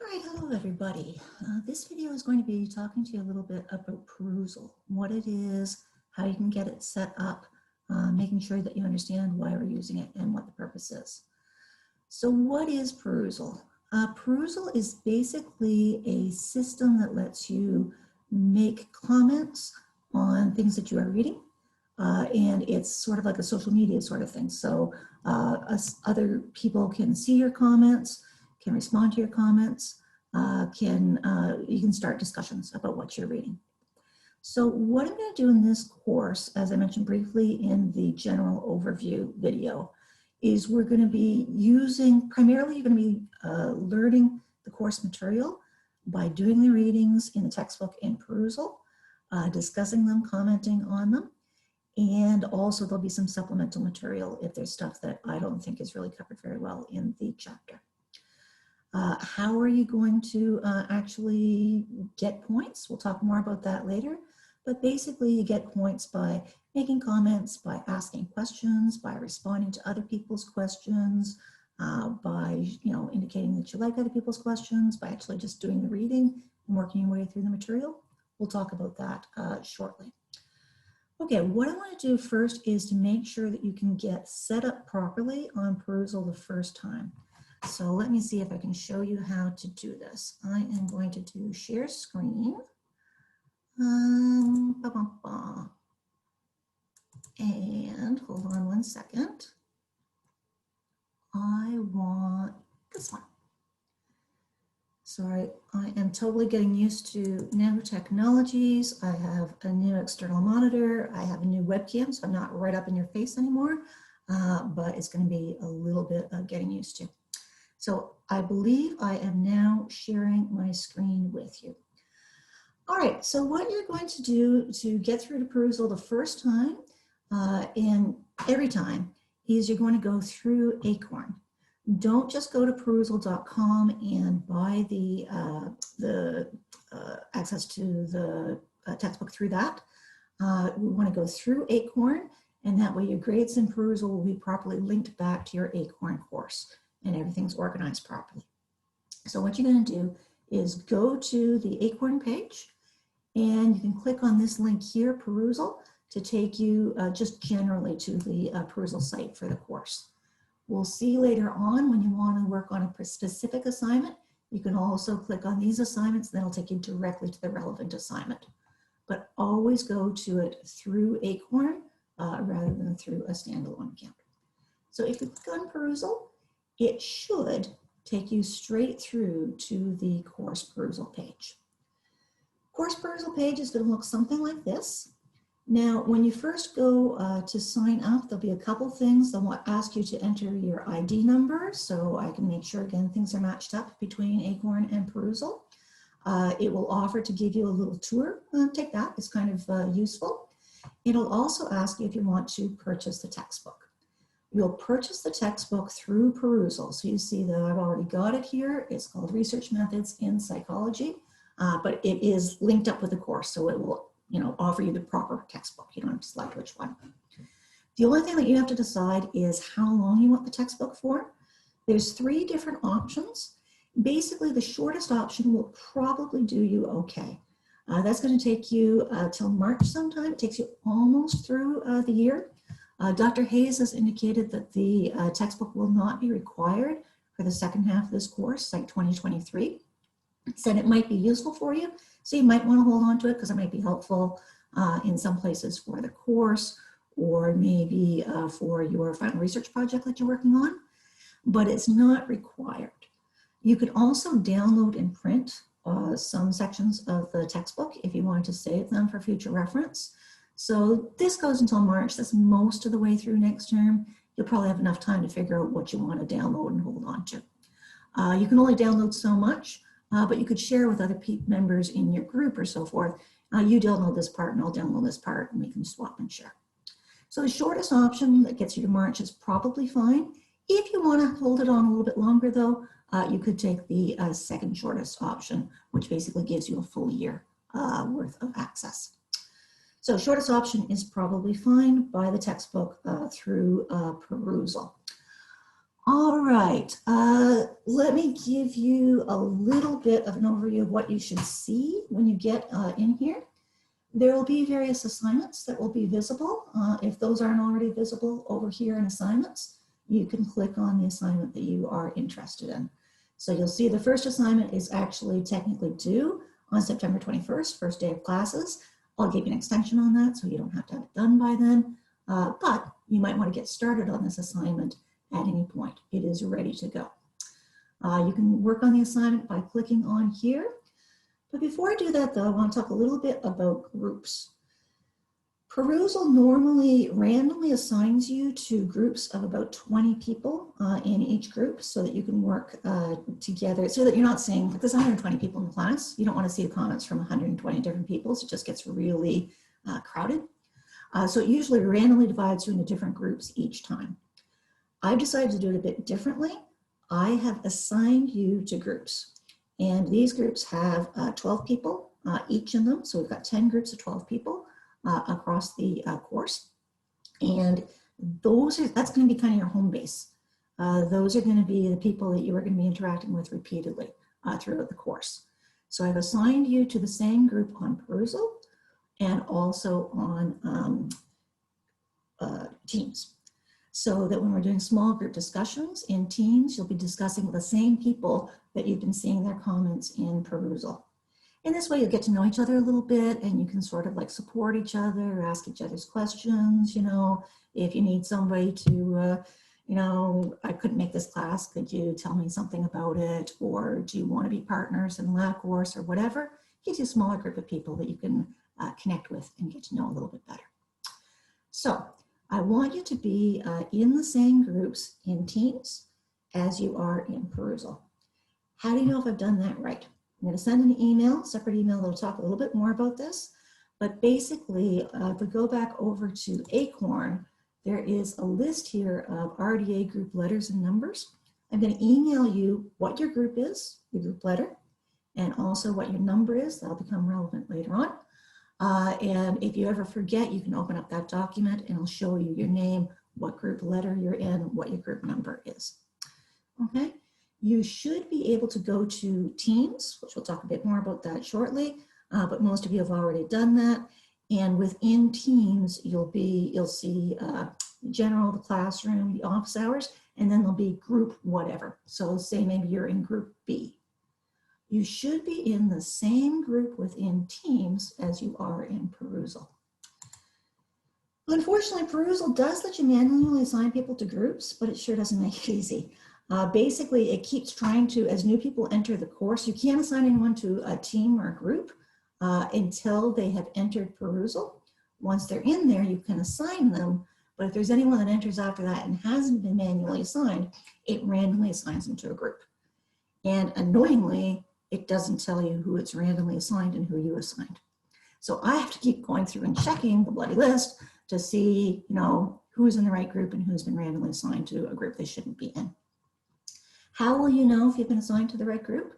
All right, hello everybody. This video is going to be talking to you a little bit about Perusall, what it is, how you can get it set up, making sure that you understand why we're using it and what the purpose is. So what is Perusall? Perusall is basically a system that lets you make comments on things that you are reading, and it's sort of like a social media sort of thing. So other people can see your comments, can respond to your comments, you can start discussions about what you're reading. So what I'm going to do in this course, as I mentioned briefly in the general overview video, is we're going to be primarily you're going to be learning the course material by doing the readings in the textbook in Perusall, discussing them, commenting on them, and also there'll be some supplemental material if there's stuff that I don't think is really covered very well in the chapter. How are you going to actually get points? We'll talk more about that later. But basically, you get points by making comments, by asking questions, by responding to other people's questions, by indicating that you like other people's questions, by actually just doing the reading and working your way through the material. We'll talk about that shortly. Okay, what I want to do first is to make sure that you can get set up properly on Perusall the first time. So let me see if I can show you how to do this. I am going to do share screen. And hold on one second. I want this one. Sorry, I am totally getting used to new technologies. I have a new external monitor. I have a new webcam, so I'm not right up in your face anymore, but it's going to be a little bit of getting used to. So I believe I am now sharing my screen with you. All right, so what you're going to do to get through to Perusall the first time and every time is you're going to go through Acorn. Don't just go to perusall.com and buy the access to the textbook through that. We want to go through Acorn, and that way your grades in Perusall will be properly linked back to your Acorn course and everything's organized properly. So what you're going to do is go to the Acorn page, and you can click on this link here, Perusall, to take you just generally to the Perusall site for the course. We'll see later on when you want to work on a specific assignment, you can also click on these assignments, and that'll take you directly to the relevant assignment. But always go to it through Acorn rather than through a standalone account. So if you click on Perusall, it should take you straight through to the course Perusall page. Course Perusall page is going to look something like this. Now, when you first go to sign up, there'll be a couple things. They'll ask you to enter your ID number, so I can make sure, again, things are matched up between Acorn and Perusall. It will offer to give you a little tour. Take that, it's kind of useful. It'll also ask you if you want to purchase the textbook. You'll purchase the textbook through Perusall. So you see that I've already got it here. It's called Research Methods in Psychology, but it is linked up with the course, so it will offer you the proper textbook. You don't have to select which one. The only thing that you have to decide is how long you want the textbook for. There's 3 different options. Basically, the shortest option will probably do you okay. That's going to take you till March sometime. It takes you almost through the year. Dr. Hayes has indicated that the textbook will not be required for the second half of this course, like 2023. Said it might be useful for you, so you might want to hold on to it because it might be helpful in some places for the course or maybe for your final research project that you're working on, but it's not required. You could also download and print some sections of the textbook if you wanted to save them for future reference. So this goes until March. That's most of the way through next term. You'll probably have enough time to figure out what you want to download and hold on to. You can only download so much, but you could share with other members in your group or so forth. You download this part and I'll download this part, and we can swap and share. So the shortest option that gets you to March is probably fine. If you want to hold it on a little bit longer though, you could take the second shortest option, which basically gives you a full year worth of access. So shortest option is probably fine. Buy the textbook through Perusall. All right, let me give you a little bit of an overview of what you should see when you get in here. There will be various assignments that will be visible. If those aren't already visible over here in assignments, you can click on the assignment that you are interested in. So you'll see the first assignment is actually technically due on September 21st, first day of classes. I'll give you an extension on that so you don't have to have it done by then, but you might want to get started on this assignment at any point. It is ready to go. You can work on the assignment by clicking on here. But before I do that though, I want to talk a little bit about groups. Perusall normally randomly assigns you to groups of about 20 people in each group so that you can work together, so that you're not saying, like, there's 120 people in the class. You don't want to see the comments from 120 different people, so it just gets really crowded. So it usually randomly divides you into different groups each time. I've decided to do it a bit differently. I have assigned you to groups, and these groups have 12 people each in them. So we've got 10 groups of 12 people across the course. And that's going to be kind of your home base. Those are going to be the people that you are going to be interacting with repeatedly throughout the course. So I've assigned you to the same group on Perusall and also on Teams. So that when we're doing small group discussions in Teams, you'll be discussing with the same people that you've been seeing their comments in Perusall. And this way you'll get to know each other a little bit, and you can sort of like support each other, ask each other's questions. You know, if you need somebody to, you know, I couldn't make this class, could you tell me something about it? Or do you want to be partners in lab course or whatever? It gives you a smaller group of people that you can connect with and get to know a little bit better. So I want you to be in the same groups in Teams as you are in Perusall. How do you know if I've done that right? I'm going to send an email, separate email that'll talk a little bit more about this. But basically, if we go back over to Acorn, there is a list here of RDA group letters and numbers. I'm going to email you what your group is, your group letter, and also what your number is. That'll become relevant later on. And if you ever forget, you can open up that document and it'll show you your name, what group letter you're in, what your group number is. Okay, you should be able to go to Teams, which we'll talk a bit more about that shortly, but most of you have already done that. And within Teams, you'll see general, the classroom, the office hours, and then there'll be group whatever. So say maybe you're in group B. You should be in the same group within Teams as you are in Perusall. Unfortunately, Perusall does let you manually assign people to groups, but it sure doesn't make it easy. Basically, it keeps trying to, as new people enter the course, you can't assign anyone to a team or a group until they have entered Perusall. Once they're in there, you can assign them, but if there's anyone that enters after that and hasn't been manually assigned, it randomly assigns them to a group. And annoyingly, it doesn't tell you who it's randomly assigned and who you assigned. So I have to keep going through and checking the bloody list to see, you know, who's in the right group and who's been randomly assigned to a group they shouldn't be in. How will you know if you've been assigned to the right group?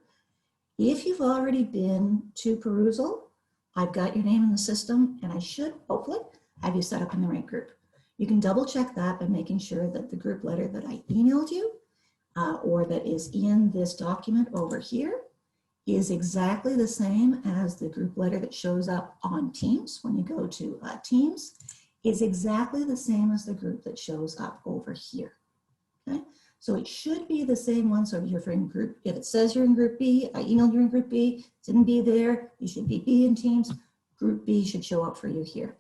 If you've already been to Perusall, I've got your name in the system and I should hopefully have you set up in the right group. You can double check that by making sure that the group letter that I emailed you or that is in this document over here is exactly the same as the group letter that shows up on Teams. When you go to Teams, is exactly the same as the group that shows up over here, okay? So it should be the same one. So if you're in group, if it says you're in group B, I emailed you in group B, didn't be there, you should be B in Teams, group B should show up for you here.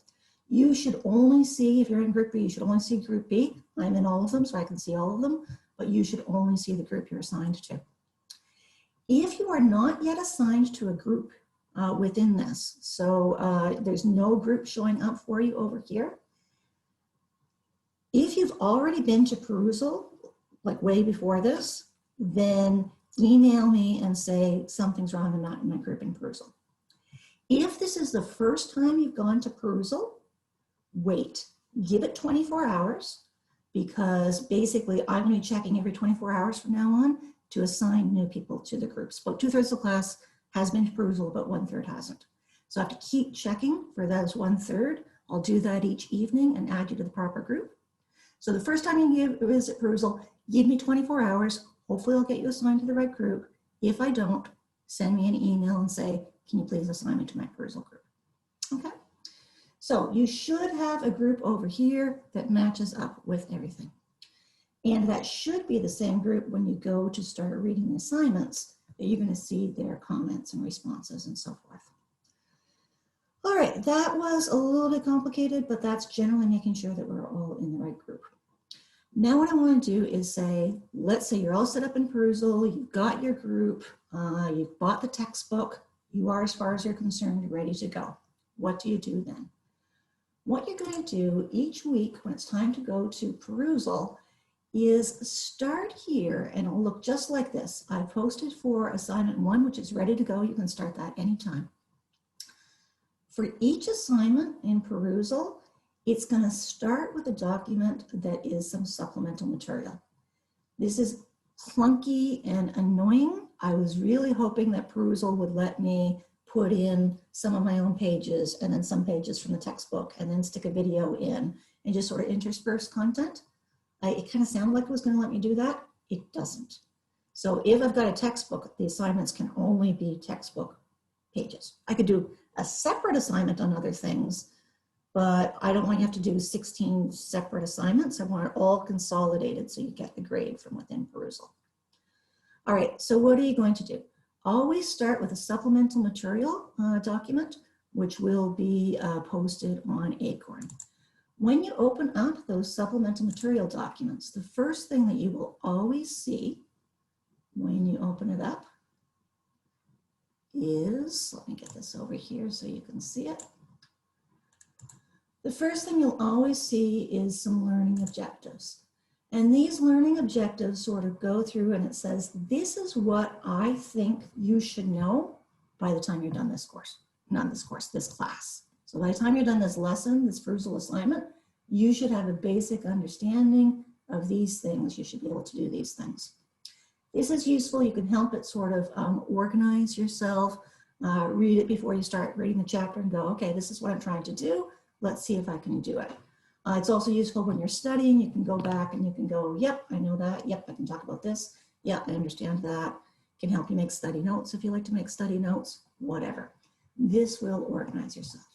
You should only see, if you're in group B, you should only see group B. I'm in all of them, so I can see all of them, but you should only see the group you're assigned to. If you are not yet assigned to a group within this, so there's no group showing up for you over here, if you've already been to Perusall, like way before this, then email me and say something's wrong, I'm not in my group in Perusall. If this is the first time you've gone to Perusall, wait, give it 24 hours because basically I'm going to be checking every 24 hours from now on to assign new people to the groups. About 2/3 of the class has been to Perusall, but 1/3 hasn't. So I have to keep checking for those 1/3. I'll do that each evening and add you to the proper group. So the first time you visit Perusall, Give me 24 hours. Hopefully I'll get you assigned to the right group. If I don't, send me an email and say, can you please assign me to my Perusall group? Okay. So you should have a group over here that matches up with everything. And that should be the same group when you go to start reading the assignments, that you're going to see their comments and responses and so forth. All right, that was a little bit complicated, but that's generally making sure that we're all in the right group. Now what I want to do is say, let's say you're all set up in Perusall, you've got your group, you've bought the textbook, you are, as far as you're concerned, ready to go. What do you do then? What you're going to do each week when it's time to go to Perusall is start here, and it'll look just like this. I posted for assignment 1, which is ready to go. You can start that anytime. For each assignment in Perusall, it's going to start with a document that is some supplemental material. This is clunky and annoying. I was really hoping that Perusall would let me put in some of my own pages and then some pages from the textbook and then stick a video in and just sort of intersperse content. It kind of sounded like it was going to let me do that. It doesn't. So if I've got a textbook, the assignments can only be textbook pages. I could do a separate assignment on other things, but I don't want you to have to do 16 separate assignments. I want it all consolidated so you get the grade from within Perusall. All right, so what are you going to do? Always start with a supplemental material document, which will be posted on Acorn. When you open up those supplemental material documents, the first thing that you will always see when you open it up is, let me get this over here so you can see it. The first thing you'll always see is some learning objectives. And these learning objectives sort of go through and it says, this is what I think you should know by the time you're done this course, not this course, this class. So by the time you're done this lesson, this Perusall assignment, you should have a basic understanding of these things. You should be able to do these things. This is useful. You can help it sort of organize yourself, read it before you start reading the chapter and go, okay, this is what I'm trying to do. Let's see if I can do it. It's also useful when you're studying. You can go back and you can go, yep, I know that. Yep, I can talk about this. Yep, I understand that. Can help you make study notes if you like to make study notes, whatever. This will organize yourself.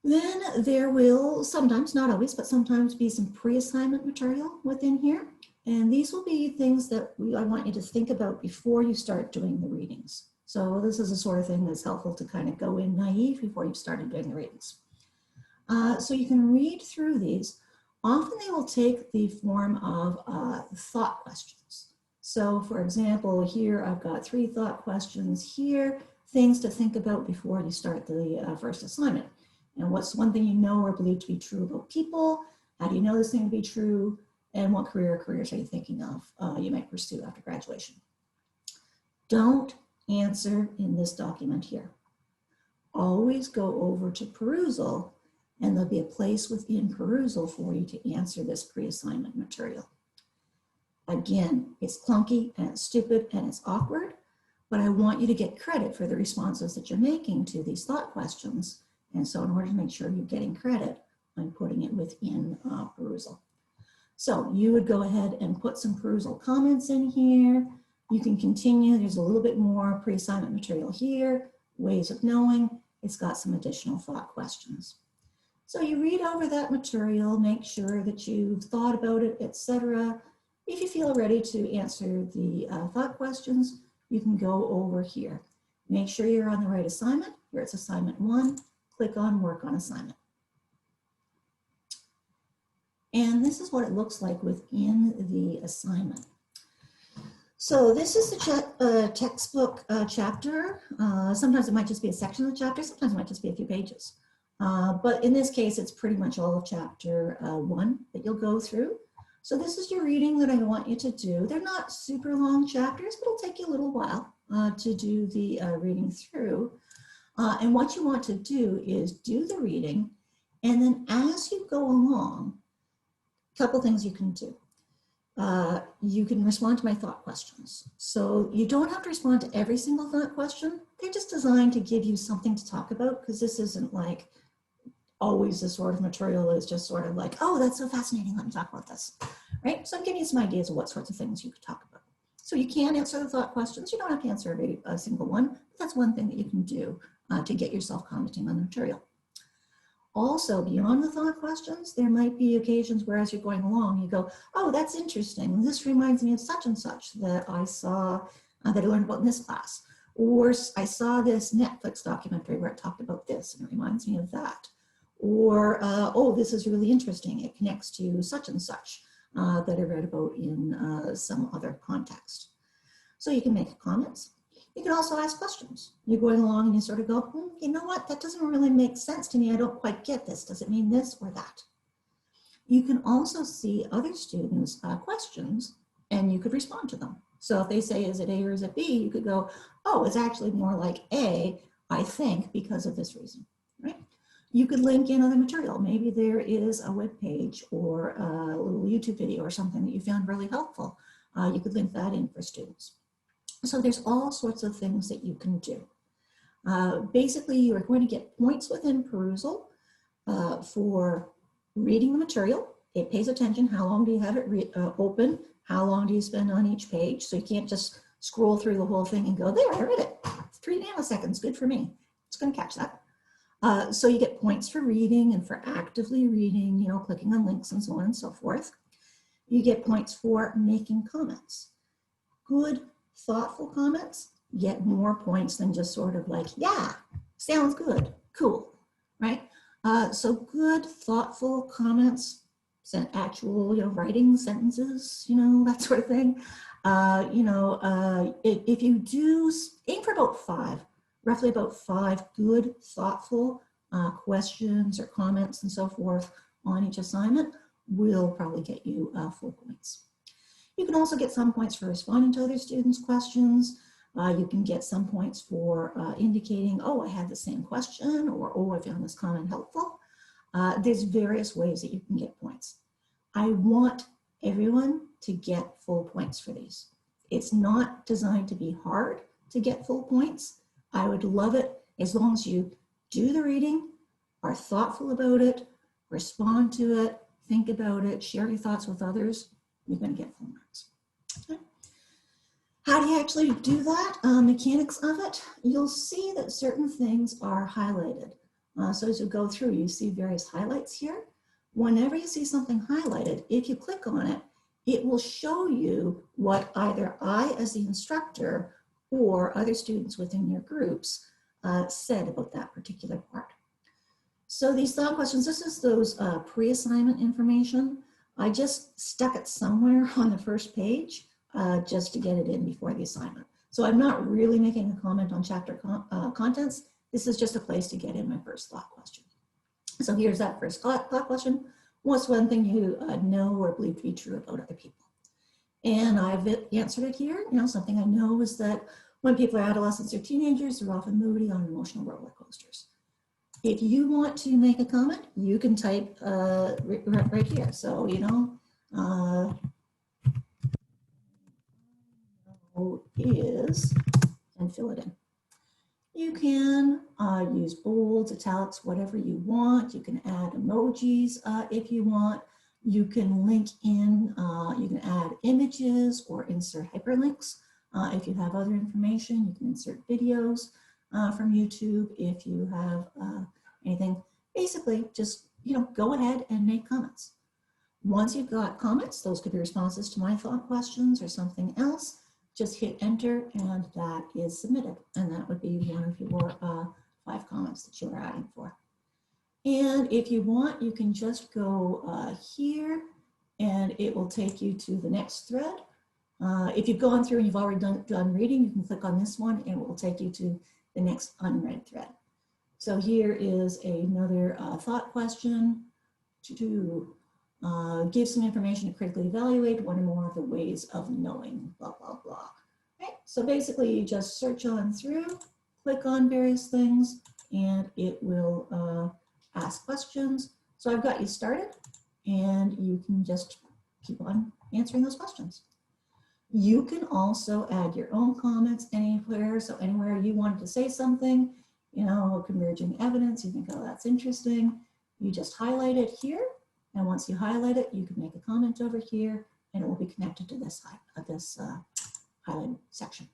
Then there will sometimes, not always, but sometimes be some pre-assignment material within here. And these will be things that I want you to think about before you start doing the readings. So this is the sort of thing that's helpful to kind of go in naive before you've started doing the readings. So you can read through these. Often they will take the form of thought questions. So for example, here I've got 3 thought questions here, things to think about before you start the first assignment. And what's one thing you know or believe to be true about people? How do you know this thing to be true? And what careers are you thinking of you might pursue after graduation? Don't answer in this document here. Always go over to Perusall, and there'll be a place within Perusall for you to answer this pre-assignment material. Again, it's clunky and it's stupid and it's awkward, but I want you to get credit for the responses that you're making to these thought questions. And so in order to make sure you're getting credit, I'm putting it within Perusall. So you would go ahead and put some Perusall comments in here. You can continue. There's a little bit more pre-assignment material here, ways of knowing. It's got some additional thought questions. So you read over that material, make sure that you've thought about it, etc. If you feel ready to answer the thought questions, you can go over here. Make sure you're on the right assignment. Here it's assignment 1. Click on Work on Assignment. And this is what it looks like within the assignment. So this is the textbook chapter. Sometimes it might just be a section of the chapter. Sometimes it might just be a few pages. But in this case, it's pretty much all of chapter 1 that you'll go through. So this is your reading that I want you to do. They're not super long chapters, but it'll take you a little while to do the reading through. And what you want to do is do the reading, and then as you go along, a couple things you can do. You can respond to my thought questions. So you don't have to respond to every single thought question. They're just designed to give you something to talk about, because this isn't like always the sort of material that's just sort of like, oh, that's so fascinating, let me talk about this, right? So I'm giving you some ideas of what sorts of things you could talk about. So you can answer the thought questions. You don't have to answer a single one, but that's one thing that you can do to get yourself commenting on the material. Also, beyond the thought questions, there might be occasions where as you're going along, you go, oh, that's interesting. This reminds me of such and such that I saw, that I learned about in this class. Or I saw this Netflix documentary where it talked about this and it reminds me of that. Or, oh, this is really interesting. It connects to such and such that I read about in some other context. So you can make comments. You can also ask questions. You're going along and you sort of go, you know what, that doesn't really make sense to me. I don't quite get this. Does it mean this or that? You can also see other students' questions and you could respond to them. So if they say, is it A or is it B? You could go, oh, it's actually more like A, I think, because of this reason, right? You could link in other material. Maybe there is a web page or a little YouTube video or something that you found really helpful. You could link that in for students. So there's all sorts of things that you can do. Basically, you are going to get points within Perusall for reading the material. It pays attention. How long do you have it open? How long do you spend on each page? So you can't just scroll through the whole thing and go, there, I read it. 3 nanoseconds, good for me. It's going to catch that. So you get points for reading and for actively reading, you know, clicking on links and so on and so forth. You get points for making comments. Good, thoughtful comments get more points than just sort of like, yeah, sounds good, cool, right? So good, thoughtful comments, actual, you know, writing sentences, you know, that sort of thing. If you do aim for about 5, roughly about 5 good, thoughtful questions or comments and so forth on each assignment will probably get you full points. You can also get some points for responding to other students' questions. You can get some points for indicating, oh, I had the same question, or oh, I found this comment helpful. There's various ways that you can get points. I want everyone to get full points for these. It's not designed to be hard to get full points. I would love it as long as you do the reading, are thoughtful about it, respond to it, think about it, share your thoughts with others, you're going to get full marks. Okay. How do you actually do that? Mechanics of it, you'll see that certain things are highlighted. So as you go through, you see various highlights here. Whenever you see something highlighted, if you click on it, it will show you what either I, as the instructor, or other students within your groups said about that particular part. So these thought questions, this is those pre-assignment information. I just stuck it somewhere on the first page just to get it in before the assignment. So I'm not really making a comment on chapter contents. This is just a place to get in my first thought question. So here's that first thought question. What's one thing you know or believe to be true about other people? And I've answered it here. You know, something I know is that when people are adolescents or teenagers, they're often moody on emotional roller coasters. If you want to make a comment, you can type right here. So, you know, is, and fill it in. You can use bolds, italics, whatever you want. You can add emojis if you want. You can link in, you can add images or insert hyperlinks. If you have other information, you can insert videos from YouTube if you have anything. Basically, just, you know, go ahead and make comments. Once you've got comments, those could be responses to my thought questions or something else. Just hit enter and that is submitted. And that would be one of your 5 comments that you're adding for. And if you want, you can just go here and it will take you to the next thread. If you've gone through and you've already done reading, you can click on this one and it will take you to the next unread thread. So here is another thought question to give some information to critically evaluate one or more of the ways of knowing, blah, blah, blah. Right? So basically you just search on through, click on various things, and it will ask questions. So I've got you started, and you can just keep on answering those questions. You can also add your own comments anywhere. So anywhere you wanted to say something, you know, converging evidence, you think, oh, that's interesting. You just highlight it here, and once you highlight it, you can make a comment over here, and it will be connected to this highlighted section.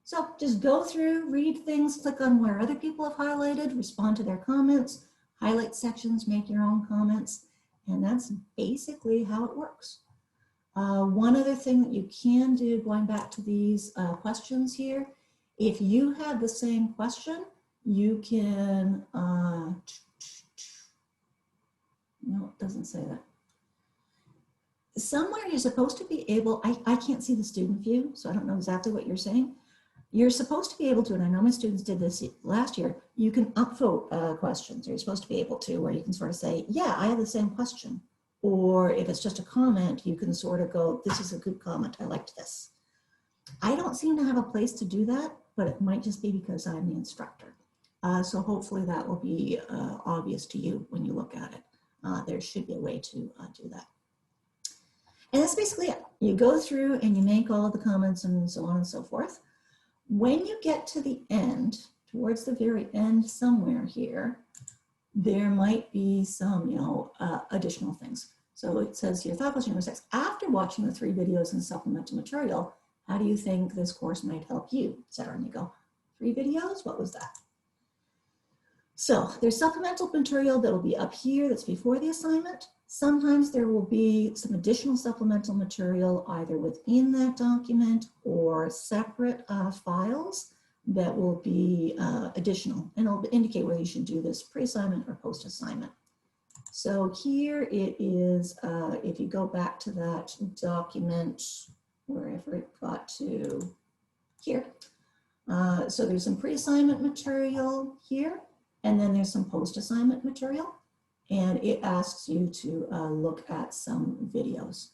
So just go through, read things, click on where other people have highlighted, respond to their comments, highlight sections, make your own comments, and that's basically how it works. One other thing that you can do, going back to these questions here, if you have the same question, you can, no, it doesn't say that. Somewhere you're supposed to be able, I can't see the student view, so I don't know exactly what you're saying. You're supposed to be able to, and I know my students did this last year, you can upvote questions. You're supposed to be able to, where you can sort of say, yeah, I have the same question. Or if it's just a comment, you can sort of go, this is a good comment, I liked this. I don't seem to have a place to do that, but it might just be because I'm the instructor. So hopefully that will be obvious to you when you look at it. There should be a way to do that. And that's basically it. You go through and you make all of the comments and so on and so forth. When you get to the end, towards the very end somewhere here, there might be some, additional things. So it says here, thought question number 6, after watching the 3 videos and supplemental material, how do you think this course might help you, etc. And you go, 3 videos, what was that? So there's supplemental material that will be up here that's before the assignment. Sometimes there will be some additional supplemental material either within that document or separate files that will be additional, and it'll indicate whether you should do this pre-assignment or post-assignment. So here it is, if you go back to that document, wherever it got to here. So there's some pre-assignment material here, and then there's some post-assignment material. And it asks you to look at some videos.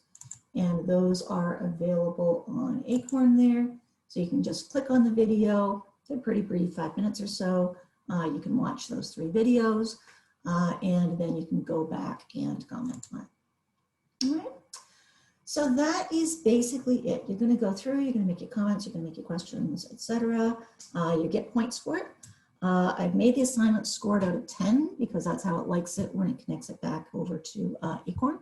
And those are available on Acorn there. So you can just click on the video. They're pretty brief, 5 minutes or so. You can watch those 3 videos, and then you can go back and comment on it. All right. So that is basically it. You're going to go through, you're going to make your comments, you're going to make your questions, etc. You get points for it. I've made the assignment scored out of 10 because that's how it likes it when it connects it back over to Acorn.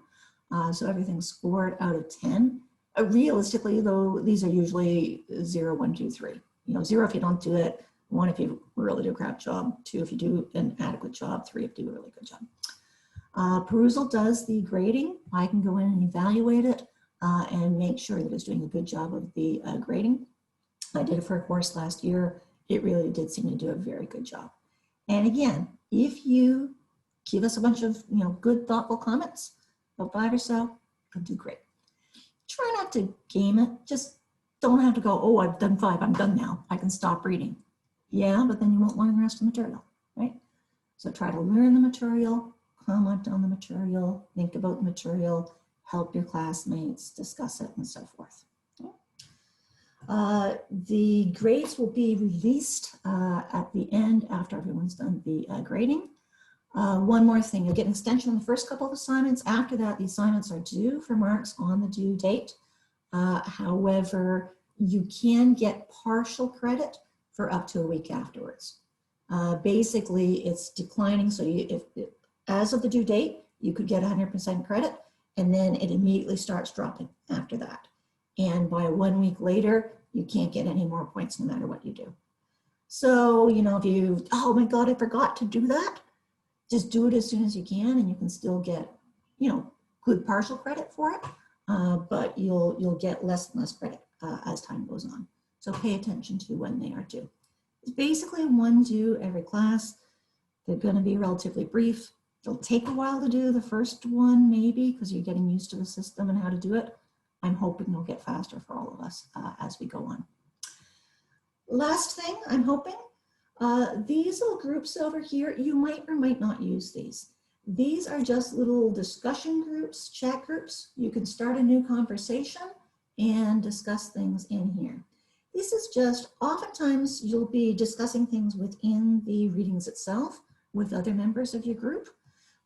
So everything's scored out of 10. Realistically, though, these are usually 0, 1, 2, 3. 0 if you don't do it, 1 if you really do a crap job, 2 if you do an adequate job, 3 if you do a really good job. Perusall does the grading. I can go in and evaluate it and make sure that it's doing a good job of the grading. I did it for a course last year. It really did seem to do a very good job. And again, if you give us a bunch of good, thoughtful comments, about 5 or so, you'll do great. Try not to game it. Just don't have to go, oh, I've done 5, I'm done now, I can stop reading. Yeah, but then you won't learn the rest of the material, right? So try to learn the material, comment on the material, think about the material, help your classmates discuss it, and so forth. The grades will be released at the end after everyone's done the grading. One more thing, you'll get an extension on the first couple of assignments. After that, the assignments are due for marks on the due date. However, you can get partial credit for up to a week afterwards. Basically, it's declining. So as of the due date, you could get 100% credit, and then it immediately starts dropping after that. And by 1 week later, you can't get any more points no matter what you do. So, if you, oh my God, I forgot to do that, just do it as soon as you can, and you can still get, good partial credit for it, but you'll get less and less credit as time goes on. So pay attention to when they are due. It's basically 1 due every class. They're going to be relatively brief. It'll take a while to do the first one, maybe, because you're getting used to the system and how to do it. I'm hoping it'll get faster for all of us as we go on. Last thing, I'm hoping, these little groups over here, you might or might not use these. These are just little discussion groups, chat groups. You can start a new conversation and discuss things in here. This is just, oftentimes you'll be discussing things within the readings itself with other members of your group.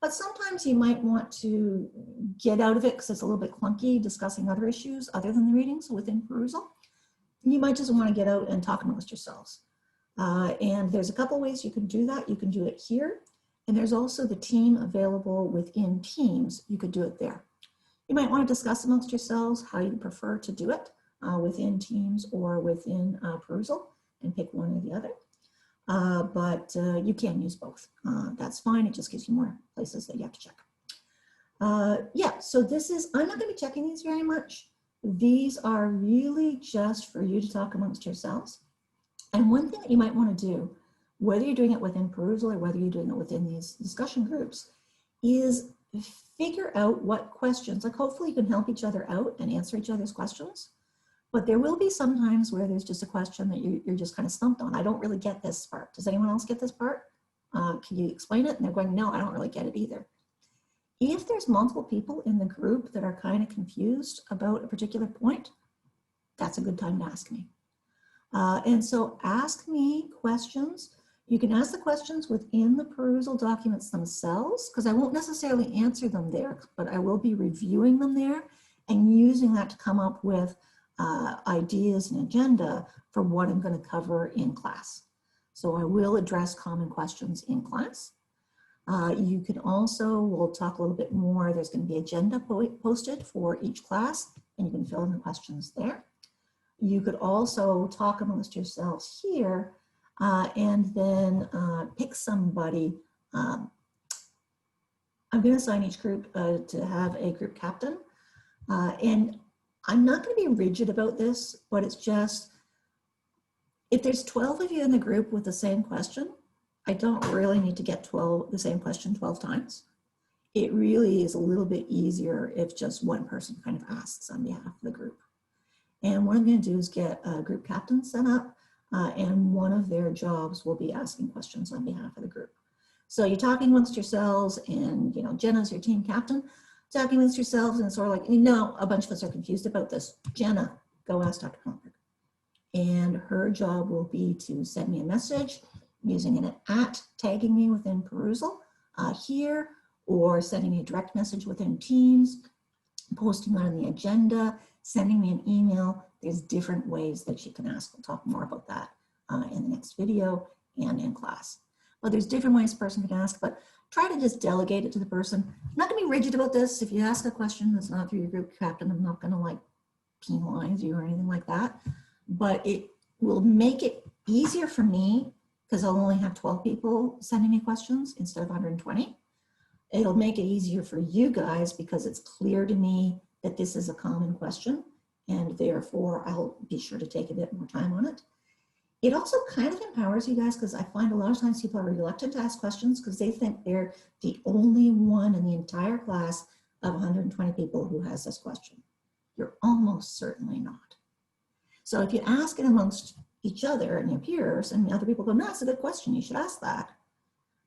But sometimes you might want to get out of it because it's a little bit clunky discussing other issues other than the readings within Perusall. You might just want to get out and talk amongst yourselves. And there's a couple ways you can do that. You can do it here. And there's also the team available within Teams. You could do it there. You might want to discuss amongst yourselves how you prefer to do it within Teams or within Perusall, and pick one or the other. But you can use both. That's fine. It just gives you more places that you have to check. Yeah, so this is, I'm not going to be checking these very much. These are really just for you to talk amongst yourselves. And one thing that you might want to do, whether you're doing it within Perusall or whether you're doing it within these discussion groups, is figure out what questions, like hopefully you can help each other out and answer each other's questions. But there will be some times where there's just a question that you're just kind of stumped on. I don't really get this part. Does anyone else get this part? Can you explain it? And they're going, no, I don't really get it either. If there's multiple people in the group that are kind of confused about a particular point, that's a good time to ask me. And so ask me questions. You can ask the questions within the Perusall documents themselves, because I won't necessarily answer them there, but I will be reviewing them there and using that to come up with ideas and agenda for what I'm going to cover in class. So I will address common questions in class. You can also, we'll talk a little bit more, there's going to be agenda posted for each class, and you can fill in the questions there. You could also talk amongst yourselves here and then pick somebody. I'm going to assign each group to have a group captain. And I'm not going to be rigid about this, but it's just, if there's 12 of you in the group with the same question, I don't really need to get the same question 12 times. It really is a little bit easier if just one person kind of asks on behalf of the group. And what I'm going to do is get a group captain set up, and one of their jobs will be asking questions on behalf of the group. So you're talking amongst yourselves, and Jenna's your team captain, talking amongst yourselves, and it's sort of like, a bunch of us are confused about this. Jenna, go ask Dr. Kronberg. And her job will be to send me a message using an @ tagging me within Perusall here, or sending me a direct message within Teams, posting on the agenda, sending me an email. There's different ways that you can ask. We'll talk more about that in the next video and in class. But there's different ways a person can ask, but try to just delegate it to the person. I'm not gonna be rigid about this. If you ask a question that's not through your group captain, I'm not gonna like penalize you or anything like that, but it will make it easier for me because I'll only have 12 people sending me questions instead of 120. It'll make it easier for you guys because it's clear to me that this is a common question, and therefore I'll be sure to take a bit more time on it. It also kind of empowers you guys, because I find a lot of times people are reluctant to ask questions because they think they're the only one in the entire class of 120 people who has this question. You're almost certainly not. So if you ask it amongst each other and your peers, and other people go, no, that's a good question, you should ask that,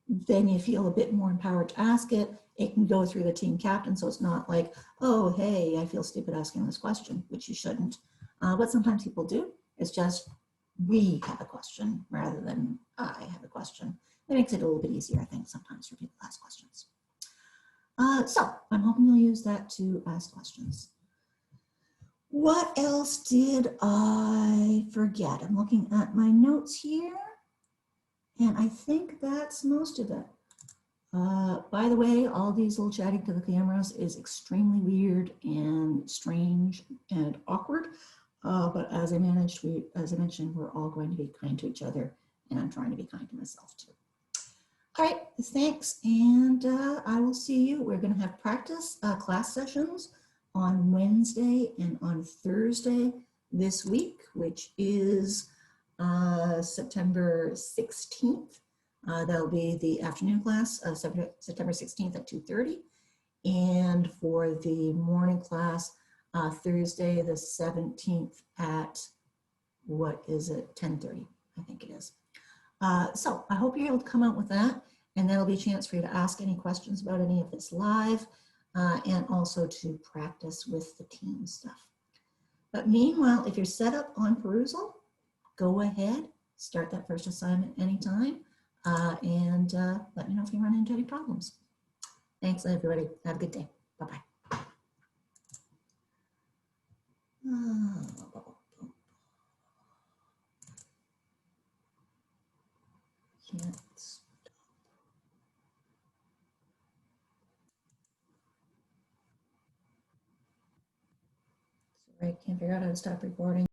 then you feel a bit more empowered to ask it. It can go through the team captain, so it's not like, oh, hey, I feel stupid asking this question, which you shouldn't. What sometimes people do is just, we have a question rather than I have a question. It makes it a little bit easier, I think, sometimes for people to ask questions. So I'm hoping you'll use that to ask questions. What else did I forget? I'm looking at my notes here, and I think that's most of it. By the way, all these little chatting to the cameras is extremely weird and strange and awkward. But as I mentioned, we're all going to be kind to each other, and I'm trying to be kind to myself too. All right, thanks, and I will see you. We're going to have practice class sessions on Wednesday and on Thursday this week, which is September 16th. That'll be the afternoon class, September 16th at 2:30. And for the morning class, Thursday the 17th at, what is it, 10:30, I think it is. So I hope you're able to come out with that, and that'll be a chance for you to ask any questions about any of this live, and also to practice with the team stuff. But meanwhile, if you're set up on Perusall, go ahead, start that first assignment anytime, and let me know if you run into any problems. Thanks, everybody. Have a good day. Bye-bye. Can't Right, can't figure out how to stop recording.